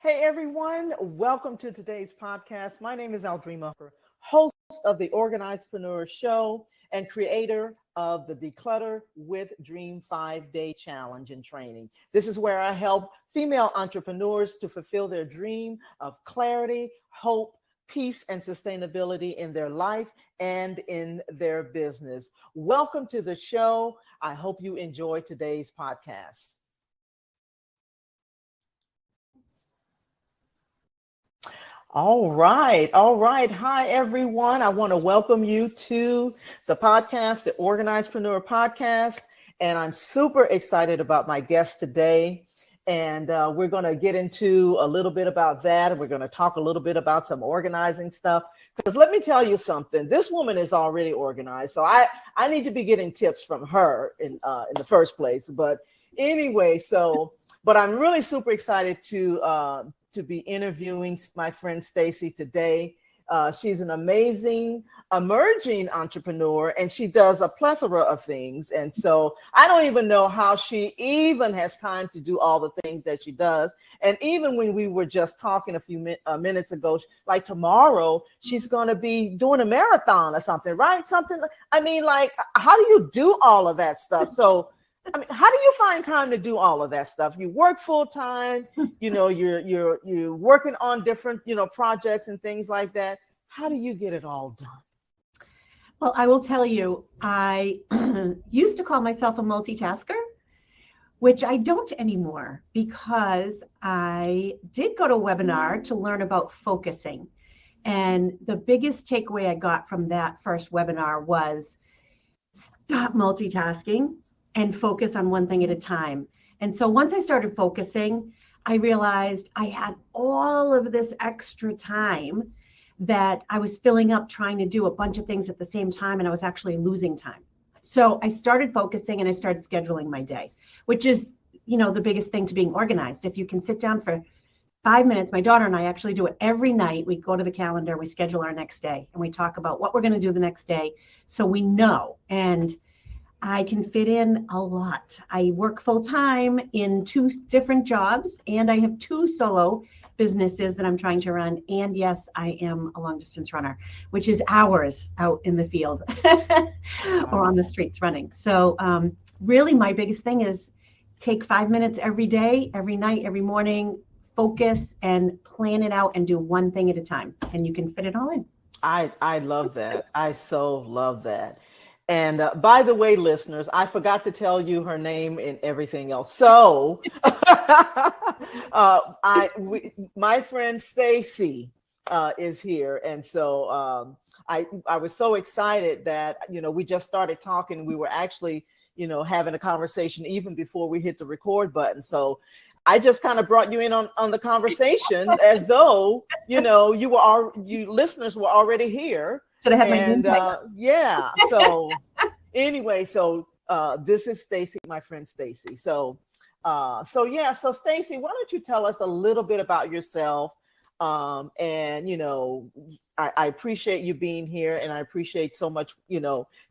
Hey everyone, welcome to today's podcast. My name is Aldreama Harper, host of the OrganizedPreneur show and creator of the Declutter With Dream 5-Day Challenge and Training. This is where I help female entrepreneurs to fulfill their dream of clarity, hope, peace, and sustainability in their life and in their business. Welcome to the show. I hope you enjoy today's podcast. All right. Hi, everyone. I want to welcome you to the podcast, the OrganizedPreneur podcast. And I'm super excited about my guest today. And we're going to get into a little bit about that. And we're going to talk a little bit about some organizing stuff. Because let me tell you something. This woman is already organized. So I need to be getting tips from her in the first place. But anyway, but I'm really super excited to be interviewing my friend Stacy today. She's an amazing emerging entrepreneur, and she does a plethora of things. And so I don't even know how she even has time to do all the things that she does. And even when we were just talking a few minutes ago, like tomorrow, she's going to be doing a marathon or something, right? Like, how do you do all of that stuff? So how do you find time to do all of that stuff? You work full time, you're working on different, projects and things like that. How do you get it all done? Well, I will tell you, I used to call myself a multitasker, which I don't anymore because I did go to a webinar to learn about focusing. And the biggest takeaway I got from that first webinar was stop multitasking and focus on one thing at a time. And so once I started focusing, I realized I had all of this extra time that I was filling up trying to do a bunch of things at the same time, and I was actually losing time. So I started focusing and I started scheduling my day, which is, the biggest thing to being organized. If you can sit down for 5 minutes, my daughter and I actually do it every night. We go to the calendar, we schedule our next day, and we talk about what we're going to do the next day so we know. And I can fit in a lot. I work full time in 2 different jobs, and I have 2 solo businesses that I'm trying to run. And yes, I am a long distance runner, which is hours out in the field or on the streets running. So really my biggest thing is take 5 minutes every day, every night, every morning, focus and plan it out and do one thing at a time. And you can fit it all in. I love that. I so love that. And by the way, listeners, I forgot to tell you her name and everything else. So my friend Stacy is here. And so I was so excited that, we just started talking. We were actually, having a conversation even before we hit the record button. So I just kind of brought you in on the conversation as though, you listeners were already here. Should I have my name tag? Yeah. So anyway, this is Stacy, my friend Stacy. So Stacy, why don't you tell us a little bit about yourself? I appreciate you being here, and I appreciate so much,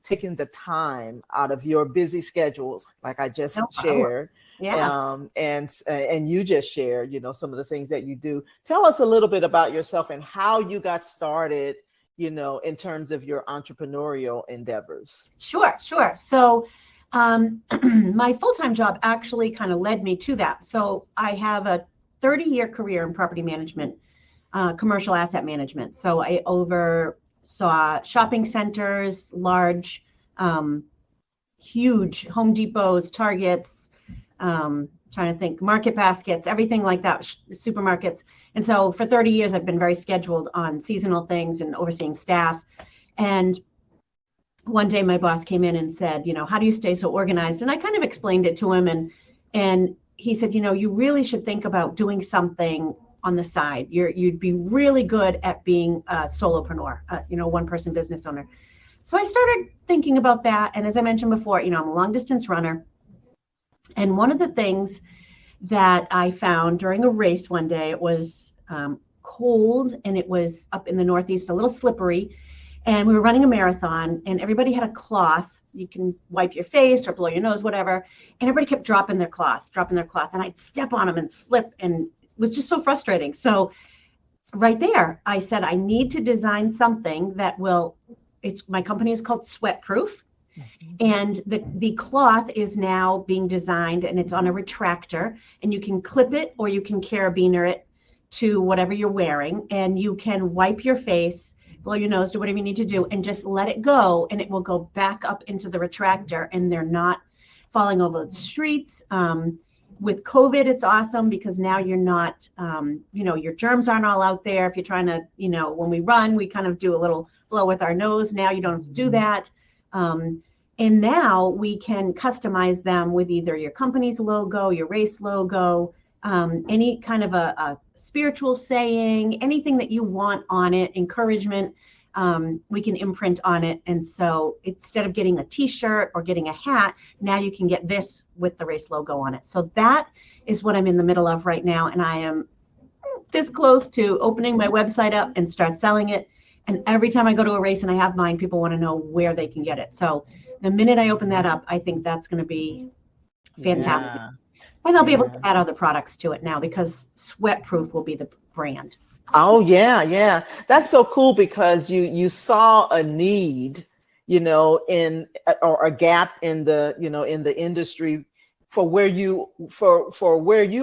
taking the time out of your busy schedule, like I just shared. Yeah. And you just shared, some of the things that you do. Tell us a little bit about yourself and how you got started, in terms of your entrepreneurial endeavors. Sure. So my full-time job actually kind of led me to that. So I have a 30-year career in property management, commercial asset management. So I oversaw shopping centers, large, huge Home Depots, Targets, trying to think, market baskets, everything like that, supermarkets. And so for 30 years, I've been very scheduled on seasonal things and overseeing staff. And one day my boss came in and said, how do you stay so organized? And I kind of explained it to him. And he said, you really should think about doing something on the side. You'd be really good at being a solopreneur, one-person business owner. So I started thinking about that. And as I mentioned before, I'm a long distance runner. And one of the things that I found during a race one day, it was cold and it was up in the Northeast, a little slippery. And we were running a marathon and everybody had a cloth. You can wipe your face or blow your nose, whatever. And everybody kept dropping their cloth. And I'd step on them and slip and was just so frustrating. So right there, I said, I need to design something that will, my company is called Sweat Proof. And the cloth is now being designed, and it's on a retractor, and you can clip it or you can carabiner it to whatever you're wearing, and you can wipe your face, blow your nose, do whatever you need to do, and just let it go, and it will go back up into the retractor, and they're not falling over the streets. With COVID, it's awesome because now you're not, your germs aren't all out there. If you're trying to, when we run, we kind of do a little blow with our nose. Now you don't have to do that. And now we can customize them with either your company's logo, your race logo, any kind of a spiritual saying, anything that you want on it, encouragement, we can imprint on it. And so instead of getting a t-shirt or getting a hat, now you can get this with the race logo on it. So that is what I'm in the middle of right now. And I am this close to opening my website up and start selling it. And every time I go to a race and I have mine, people want to know where they can get it. So the minute I open that up, I think that's going to be fantastic. Yeah. And I'll be able to add other products to it now because Sweat Proof will be the brand. Oh, yeah. That's so cool because you saw a need, or a gap in the, in the industry for where you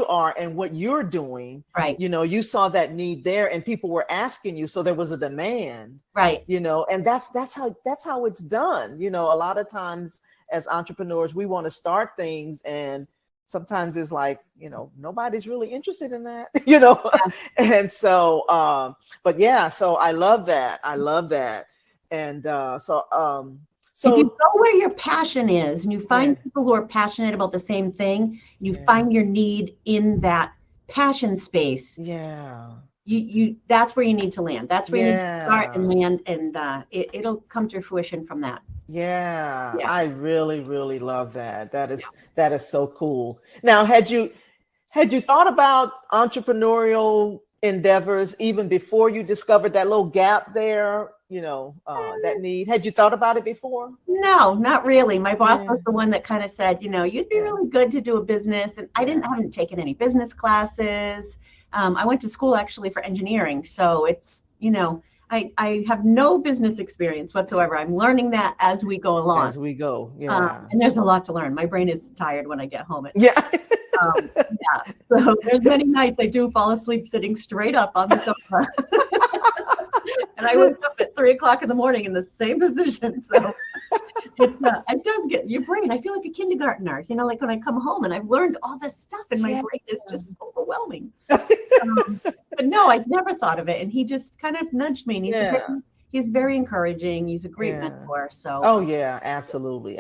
are and what you're doing. Right. You saw that need there and people were asking you. So there was a demand. Right. And that's how it's done. A lot of times as entrepreneurs, we want to start things and sometimes it's like, nobody's really interested in that, Yeah. And so, so I love that. And so if you go where your passion is and you find people who are passionate about the same thing, you find your need in that passion space. Yeah. You that's where you need to land. That's where you need to start and land, and it'll come to fruition from that. Yeah, I really, really love that. That is so cool. Now, had you thought about entrepreneurial endeavors even before you discovered that little gap there? That need. Had you thought about it before? No, not really. My boss was the one that kind of said, you'd be really good to do a business, and I haven't taken any business classes. I went to school actually for engineering, so it's I have no business experience whatsoever. I'm learning that as we go along. As we go, yeah. And there's a lot to learn. My brain is tired when I get home. So there's many nights I do fall asleep sitting straight up on the sofa. And I wake up at 3:00 in the morning in the same position. So it does get your brain. I feel like a kindergartner, like when I come home and I've learned all this stuff and my brain is just overwhelming. But no, I've never thought of it. And he just kind of nudged me. And he's very encouraging. He's a great mentor. So. Oh yeah, absolutely.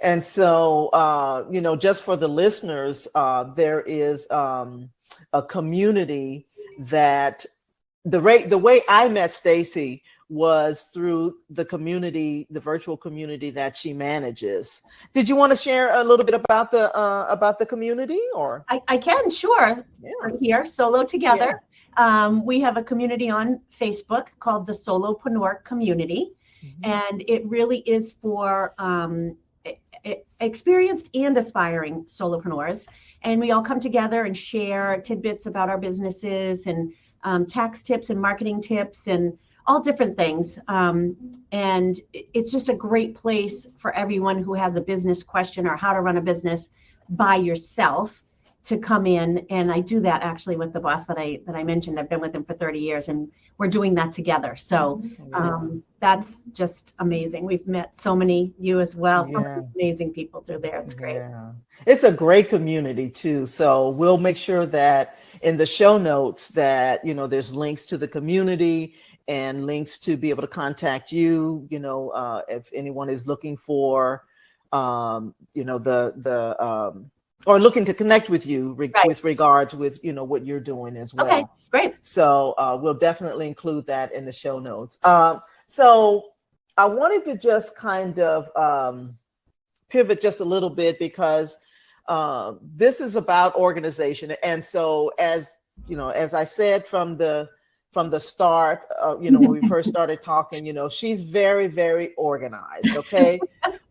And so, just for the listeners, there is a community that the way I met Stacy was through the community, the virtual community that she manages. Did you want to share a little bit about the community, or? I can, sure. Right here, Solo Together. We have a community on Facebook called the Solopreneur Community, and it really is for experienced and aspiring solopreneurs. And we all come together and share tidbits about our businesses and tax tips and marketing tips and all different things. And it's just a great place for everyone who has a business question or how to run a business by yourself to come in. And I do that actually with the boss that I mentioned. I've been with him for 30 years and we're doing that together. So that's just amazing. We've met so many, you as well, so many amazing people through there. It's great. Yeah. It's a great community too. So we'll make sure that in the show notes that, there's links to the community and links to be able to contact you, if anyone is looking for, or looking to connect with you with regards with, what you're doing as well. Okay, great. So we'll definitely include that in the show notes. So I wanted to just kind of pivot just a little bit because this is about organization. And so as I said from the start, when we first started talking, she's very, very organized. Okay.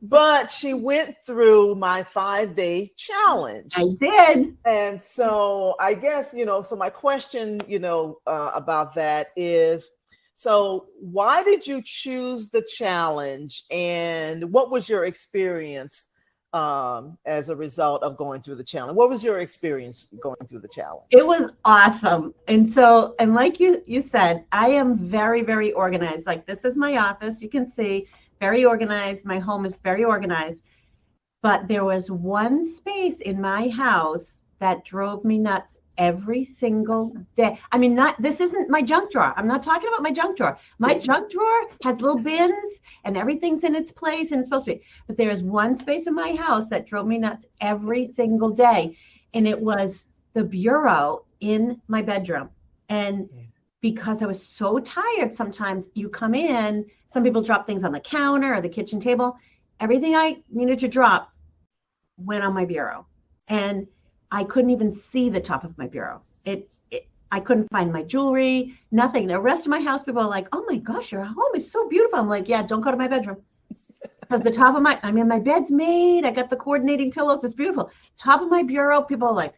but she went through my 5-day challenge. I did. And so I guess, so my question, about that is, so why did you choose the challenge, and what was your experience as a result of going through the challenge? What was your experience going through the challenge? It was awesome. And like you said, I am very, very organized. Like, this is my office. You can see, very organized. My home is very organized. But there was one space in my house that drove me nuts every single day. I mean, this isn't my junk drawer. I'm not talking about my junk drawer. My junk drawer has little bins and everything's in its place and it's supposed to be. But there is one space in my house that drove me nuts every single day. And it was the bureau in my bedroom. And because I was so tired, sometimes you come in, some people drop things on the counter or the kitchen table. Everything I needed to drop went on my bureau. And I couldn't even see the top of my bureau. I couldn't find my jewelry, nothing. The rest of my house, people are like, "Oh my gosh, your home is so beautiful." I'm like, "Yeah, don't go to my bedroom." Because the top of my bed's made. I got the coordinating pillows. It's beautiful. Top of my bureau, people are like,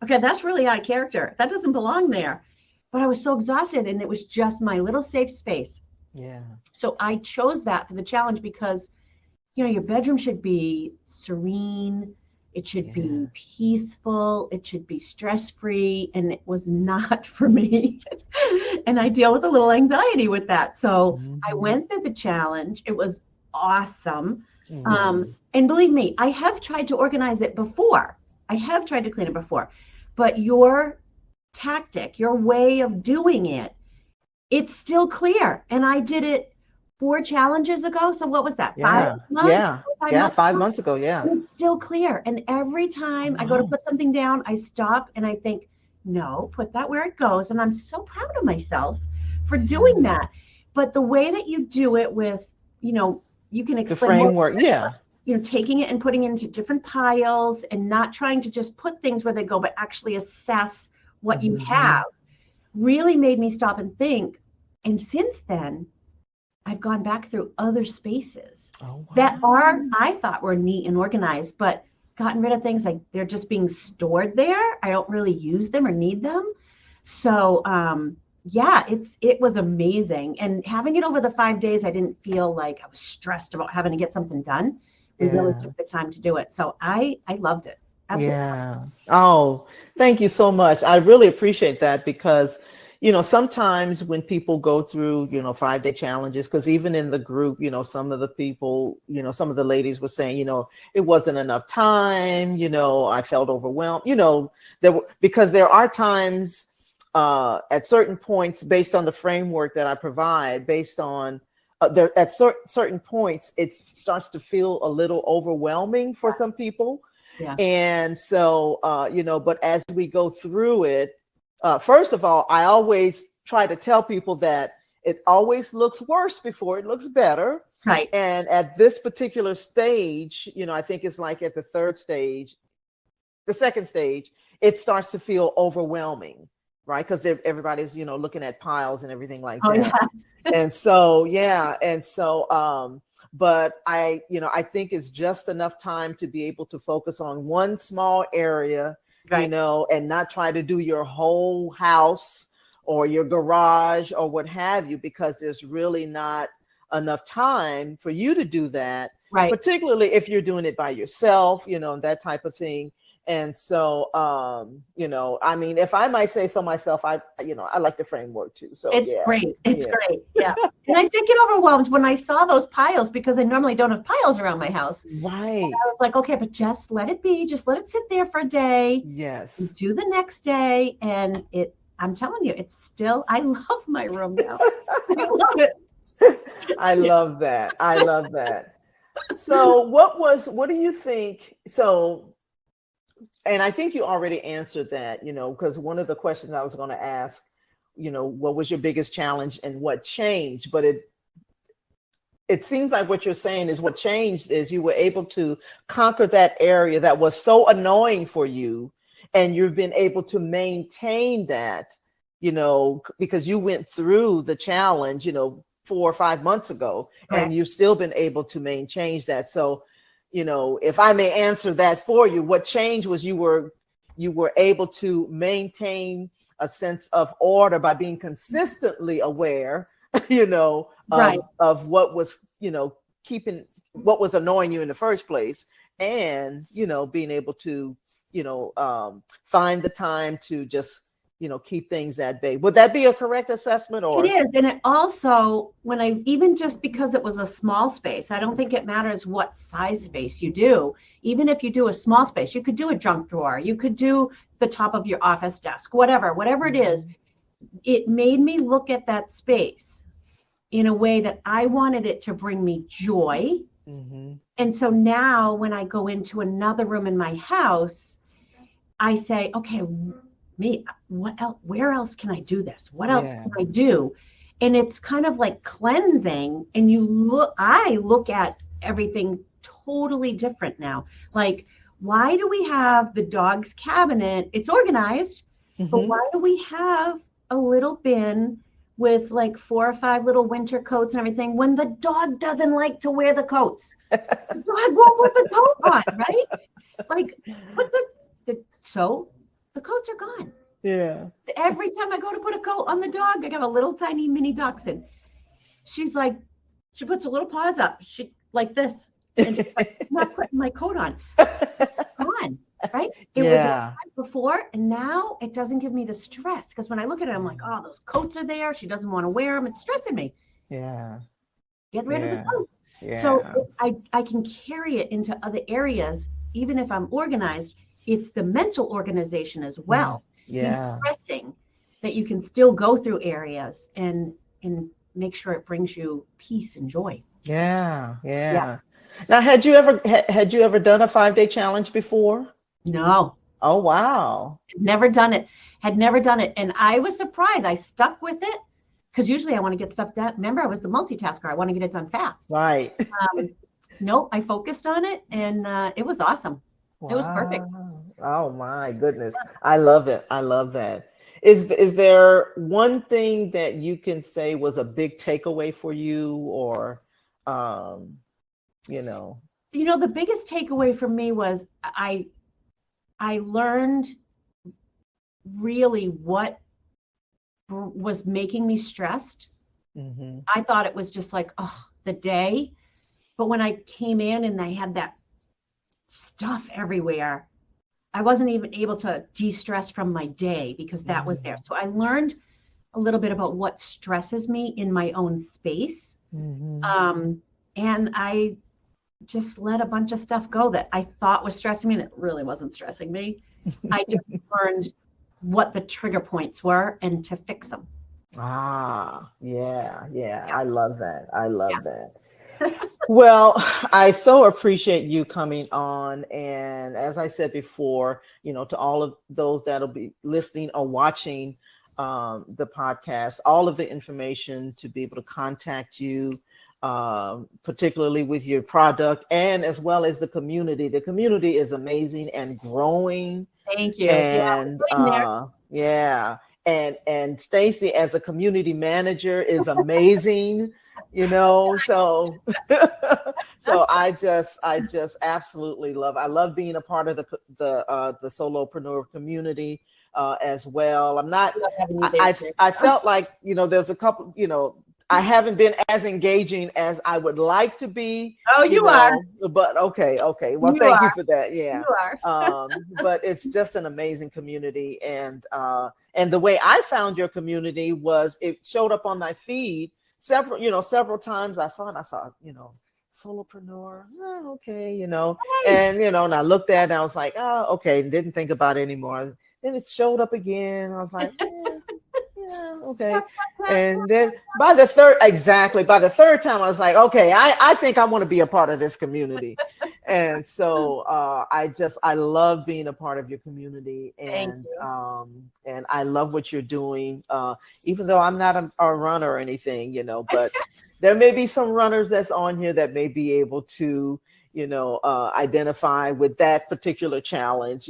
"Okay, that's really out of character. That doesn't belong there." But I was so exhausted, and it was just my little safe space. Yeah. So I chose that for the challenge because, your bedroom should be serene. It should be peaceful. It should be stress-free. And it was not for me. And I deal with a little anxiety with that. So I went through the challenge. It was awesome. And believe me, I have tried to organize it before. I have tried to clean it before. But your tactic, your way of doing it, it's still clear. And I did it 4 challenges ago. So what was that? 5 months? 5 months ago. Yeah. It's still clear. And every time I go to put something down, I stop and I think, no, put that where it goes. And I'm so proud of myself for doing that. But the way that you do it with, you can explain the framework. Taking it and putting it into different piles and not trying to just put things where they go, but actually assess what you have, really made me stop and think. And since then, I've gone back through other spaces that I thought were neat and organized, but gotten rid of things like they're just being stored there. I don't really use them or need them. So it was amazing. And having it over the 5 days, I didn't feel like I was stressed about having to get something done. We really took the time to do it. So I loved it. Absolutely. Yeah. Oh, thank you so much. I really appreciate that because sometimes when people go through, 5-day challenges, because even in the group, some of the people, some of the ladies were saying, it wasn't enough time, I felt overwhelmed, because there are times at certain points based on the framework that I provide, based on at certain points, it starts to feel a little overwhelming for some people. Yeah. And so, but as we go through it, first of all, I always try to tell people that it always looks worse before it looks better. Right. And at this particular stage, I think it's like at the second stage, it starts to feel overwhelming, right? Because everybody's, looking at piles and everything like that. Yeah. And so, but I think it's just enough time to be able to focus on one small area, right, and not try to do your whole house or your garage or what have you, because there's really not enough time for you to do that, right, particularly if you're doing it by yourself, that type of thing. And so, if I might say so myself, I like the framework too. So it's great. It's great. Yeah. And I did get overwhelmed when I saw those piles because I normally don't have piles around my house. Right. And I was like, okay, but just let it be. Just let it sit there for a day. Yes. And do the next day. And I'm telling you, I love my room now. I love it. I love that. I love that. So what do you think? So, and I think you already answered that, because one of the questions I was going to ask, what was your biggest challenge and what changed? But it seems like what you're saying is what changed is you were able to conquer that area that was so annoying for you. And you've been able to maintain that, because you went through the challenge, 4 or 5 months ago, Correct. and you've still been able to change that. So, if I may answer that for you, what changed was you were able to maintain a sense of order by being consistently aware, Right. of what was, keeping what was annoying you in the first place, and, being able to, find the time to just, keep things at bay. Would that be a correct assessment? Or it is. And it also, even just because it was a small space, I don't think it matters what size space you do. Even if you do a small space, you could do a junk drawer, you could do the top of your office desk, whatever it is. It made me look at that space in a way that I wanted it to bring me joy. And so now when I go into another room in my house, I say, okay, what else? Where else can I do this? What else can I do? And it's kind of like cleansing. And I look at everything totally different now. Like, why do we have the dog's cabinet? It's organized, but why do we have a little bin with like 4 or 5 little winter coats and everything when the dog doesn't like to wear the coats? The dog won't put the coat on, right? Like, so the coats are gone. Yeah. Every time I go to put a coat on the dog, I have a little tiny mini dachshund. She's like, she puts her little paws up. She like this. And she's like, I'm not putting my coat on. It's gone, right? It was like before, and now it doesn't give me the stress. Because when I look at it, I'm like, oh, those coats are there. She doesn't want to wear them. It's stressing me. Yeah. Get rid of the coats. Yeah. So I can carry it into other areas, even if I'm organized. It's the mental organization as well. De-stressing, that you can still go through areas and make sure it brings you peace and joy. Yeah. Now, had you ever done a 5-day challenge before? No. Oh, wow. Never done it. Had never done it. And I was surprised. I stuck with it because usually I want to get stuff done. Remember, I was the multitasker. I want to get it done fast. Right. No, I focused on it, and it was awesome. Wow. It was perfect. Oh my goodness. I love it. I love that. Is there one thing that you can say was a big takeaway for you, or, the biggest takeaway for me was I learned really what was making me stressed. I thought it was just like, the day. But when I came in and I had that stuff everywhere, I wasn't even able to de-stress from my day because that was there. So I learned a little bit about what stresses me in my own space. And I just let a bunch of stuff go that I thought was stressing me and it really wasn't stressing me. I just learned what the trigger points were and to fix them. Yeah. I love that. That. Well, I so appreciate you coming on. And as I said before, to all of those that'll be listening or watching the podcast, all of the information to be able to contact you, particularly with your product and as well as the community. The community is amazing and growing. Thank you. And and Stacy as a community manager is amazing. So I just absolutely love being a part of the solopreneur community as well. I felt like, there's a couple, I haven't been as engaging as I would like to be. Oh, you are. But okay. Well, thank you for that. Yeah. You are. But it's just an amazing community. And the way I found your community was it showed up on my feed several times. I saw, solopreneur. Okay. And I looked at it and I was like, oh, okay. And didn't think about it anymore. Then it showed up again. I was like, okay. And then by the third time, I was like, okay, I think I want to be a part of this community. And so I love being a part of your community, and I love what you're doing. Even though I'm not a runner or anything, but there may be some runners that's on here that may be able to identify with that particular challenge,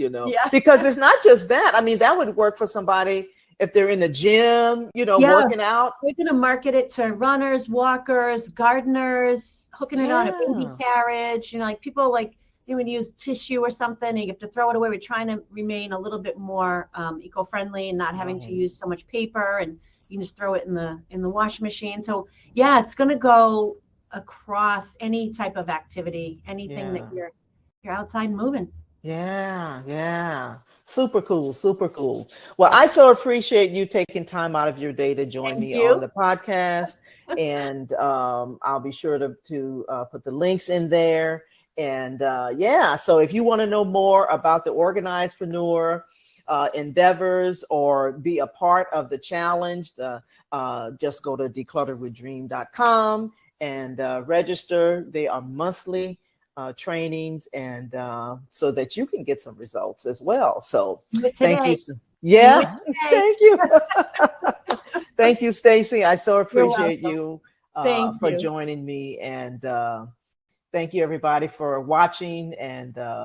because it's not just that. I mean, that would work for somebody if they're in the gym, Yeah. working out. We're going to market it to runners, walkers, gardeners, hooking it on a baby carriage. Like people they would use tissue or something and you have to throw it away. We're trying to remain a little bit more eco-friendly and not having to use so much paper, and you can just throw it in the washing machine. So yeah, it's going to go across any type of activity, anything that you're outside moving. Yeah. Super cool. Super cool. Well, I so appreciate you taking time out of your day to join me on the podcast. And I'll be sure to put the links in there. And so if you want to know more about the Organizedpreneur endeavors or be a part of the challenge, just go to declutterwithdream.com and register. They are monthly trainings, and so that you can get some results as well. So thank you. Thank you. Thank you, Stacy. I so appreciate you for joining me, and thank you everybody for watching, and